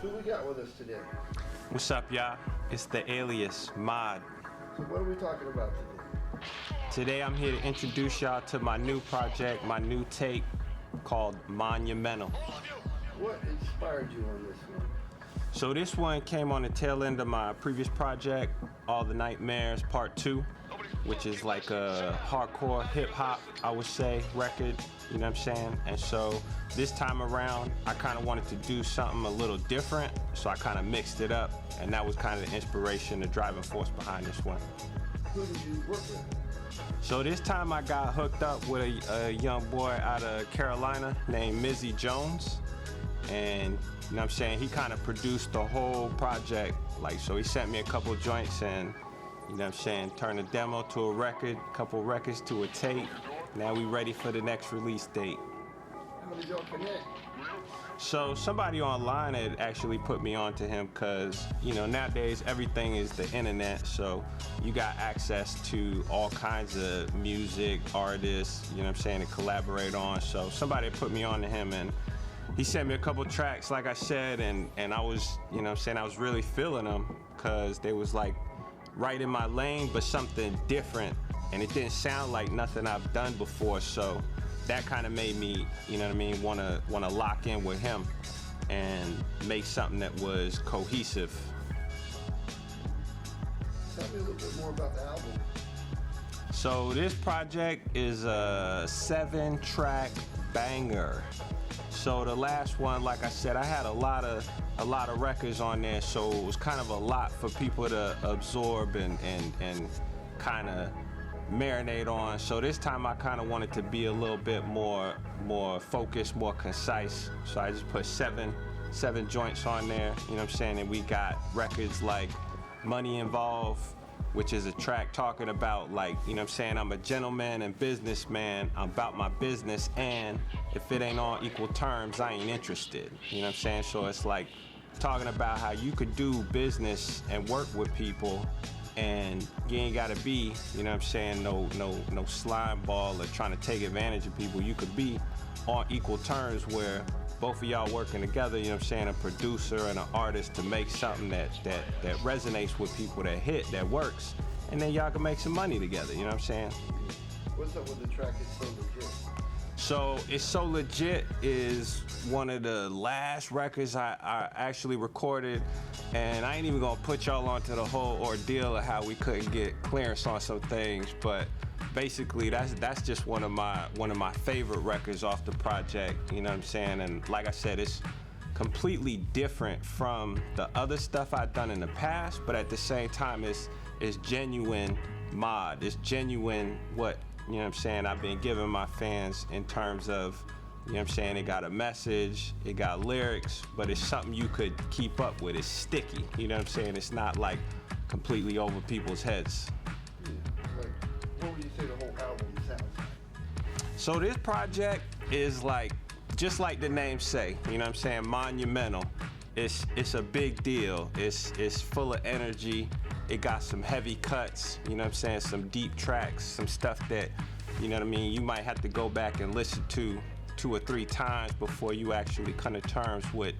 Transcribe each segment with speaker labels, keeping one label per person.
Speaker 1: Who we got with us today?
Speaker 2: What's up, y'all? It's the Alias MOD.
Speaker 1: So what are we talking about today?
Speaker 2: Today I'm here to introduce y'all to my new project, my new tape called Monumental.
Speaker 1: What inspired you on this one?
Speaker 2: So this one came on the tail end of my previous project, All the Nightmares Part 2, which is like a hardcore hip hop, I would say, record, you know what I'm saying? And so this time around, I kind of wanted to do something a little different, so I kind of mixed it up, and that was kind of the inspiration, the driving force behind this one.
Speaker 1: Who did you work with?
Speaker 2: So this time I got hooked up with a young boy out of Carolina named Mizzy Jones, and you know what I'm saying, he kind of produced the whole project. Like, so he sent me a couple joints and, you know what I'm saying, turned a demo to a record, a couple records to a tape. Now we ready for the next release date.
Speaker 1: How did y'all connect?
Speaker 2: So somebody online had actually put me on to him because, you know, nowadays everything is the internet, so you got access to all kinds of music, artists, you know what I'm saying, to collaborate on. So somebody put me on to him, and he sent me a couple tracks, like I said, and I was, you know what I'm saying, I was really feeling them because they was like right in my lane, but something different, and it didn't sound like nothing I've done before. So that kind of made me, you know what I mean, want to lock in with him and make something that was cohesive.
Speaker 1: Tell me a little bit more about the album.
Speaker 2: So this project is a 7-track banger. So the last one, like I said, I had a lot of records on there, so it was kind of a lot for people to absorb and kind of marinate on. So this time I kind of wanted to be a little bit more focused, more concise. So I just put seven joints on there, you know what I'm saying? And we got records like Money Involved, which is a track talking about, like, you know what I'm saying, I'm a gentleman and businessman, I'm about my business, and if it ain't on equal terms, I ain't interested, you know what I'm saying? So it's like talking about how you could do business and work with people, and you ain't gotta be, you know what I'm saying, no slime ball or trying to take advantage of people. You could be on equal terms where both of y'all working together, you know what I'm saying, a producer and an artist, to make something that resonates with people, that hit, that works, and then y'all can make some money together, you know what I'm saying?
Speaker 1: What's up with the track It's So Legit?
Speaker 2: So It's So Legit is one of the last records I actually recorded, and I ain't even gonna put y'all onto the whole ordeal of how we couldn't get clearance on some things, but basically that's just one of my favorite records off the project, you know what I'm saying? And like I said, it's completely different from the other stuff I've done in the past, but at the same time it's genuine mod. It's genuine what, you know what I'm saying, I've been giving my fans in terms of, you know what I'm saying, it got a message, it got lyrics, but it's something you could keep up with. It's sticky, you know what I'm saying? It's not like completely over people's heads.
Speaker 1: What would you say the whole album sounds like?
Speaker 2: So this project is like, just like the name say, you know what I'm saying, monumental. It's a big deal. It's full of energy. It got some heavy cuts, you know what I'm saying, some deep tracks, some stuff that, you know what I mean, you might have to go back and listen to 2 or 3 times before you actually come to terms with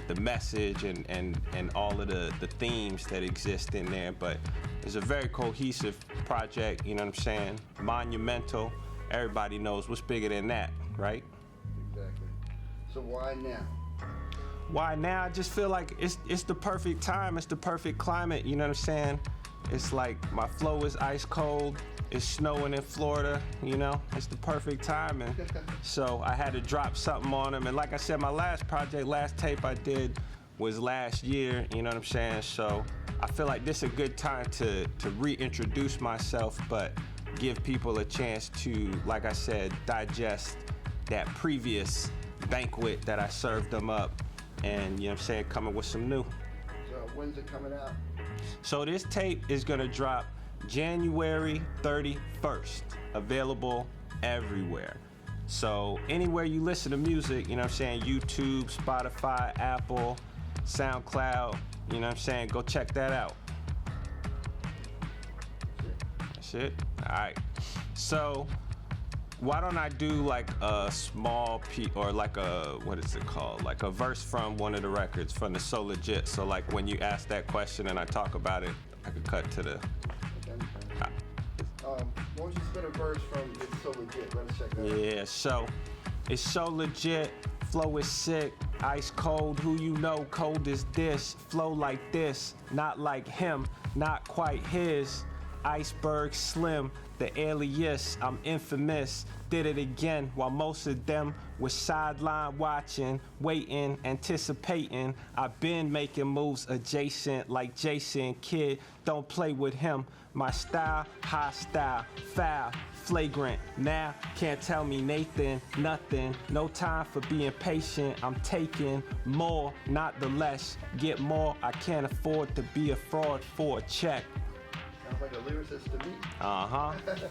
Speaker 2: the message and all of the themes that exist in there. But it's a very cohesive project, you know what I'm saying? Monumental. Everybody knows what's bigger than that, right?
Speaker 1: Exactly. So why now?
Speaker 2: Why now? I just feel like it's the perfect time, it's the perfect climate, you know what I'm saying? It's like my flow is ice cold, it's snowing in Florida, you know? It's the perfect time, and so I had to drop something on them. And like I said, my last project, last tape I did was last year, you know what I'm saying? So I feel like this is a good time to reintroduce myself, but give people a chance to, like I said, digest that previous banquet that I served them up, and, you know what I'm saying, coming with some new.
Speaker 1: So when's it coming out?
Speaker 2: So this tape is gonna drop January 31st, available everywhere. So anywhere you listen to music, you know what I'm saying, YouTube, Spotify, Apple, SoundCloud, you know what I'm saying, go check that out. That's it? All right. So Why don't I do like a small piece or like a, what is it called? Like a verse from one of the records from the So Legit. So like when you ask that question and I talk about it, I could cut to the.
Speaker 1: Why don't you spit a verse from It's So Legit? Let us check that out.
Speaker 2: Yeah, so it's so legit. Flow is sick, ice cold. Who you know, cold as this. Flow like this, not like him, not quite his. Iceberg Slim, the alias, I'm infamous. Did it again while most of them was sideline watching, waiting, anticipating. I've been making moves adjacent like Jason Kidd. Don't play with him. My style, hostile, foul, flagrant. Now can't tell me Nathan, nothing. No time for being patient. I'm taking more, not the less. Get more. I can't afford to be a fraud for a check.
Speaker 1: Sounds like a lyricist to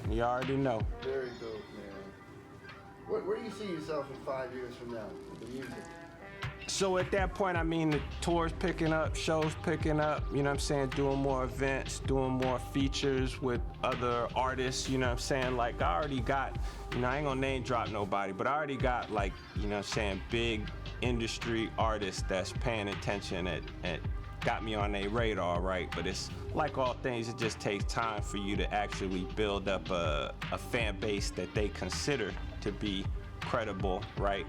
Speaker 1: me.
Speaker 2: You already know.
Speaker 1: Very dope, man. Where do you see yourself in 5 years from now with the music?
Speaker 2: So at that point, I mean, the tours picking up, shows picking up, you know what I'm saying, doing more events, doing more features with other artists, you know what I'm saying? Like, I already got, you know, I ain't gonna name drop nobody, but I already got, like, you know what I'm saying, big industry artists that's paying attention at got me on their radar, right? But it's like all things, it just takes time for you to actually build up a fan base that they consider to be credible, right?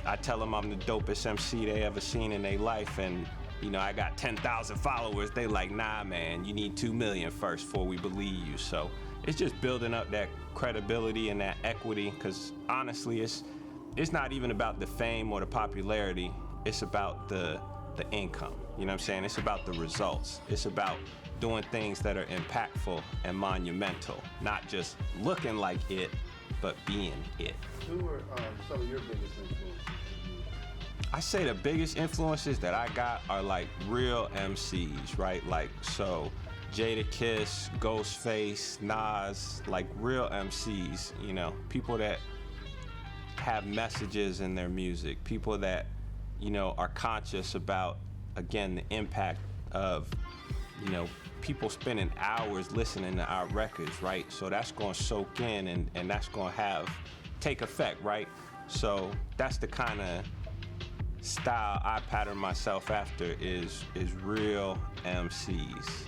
Speaker 2: I tell them I'm the dopest MC they ever seen in their life, and you know, I got 10,000 followers. They like, nah, man, you need 2 million first before we believe you. So it's just building up that credibility and that equity, because honestly, it's not even about the fame or the popularity. It's about the income. You know what I'm saying? It's about the results. It's about doing things that are impactful and monumental, not just looking like it, but being it.
Speaker 1: Who are some of your biggest influences?
Speaker 2: I say the biggest influences that I got are like real MCs, right? Like, so Jadakiss, Ghostface, Nas, like real MCs, you know, people that have messages in their music, people that, you know, are conscious about, again, the impact of, you know, people spending hours listening to our records, right? So that's gonna soak in and that's gonna take effect, right? So that's the kind of style I pattern myself after is real MCs.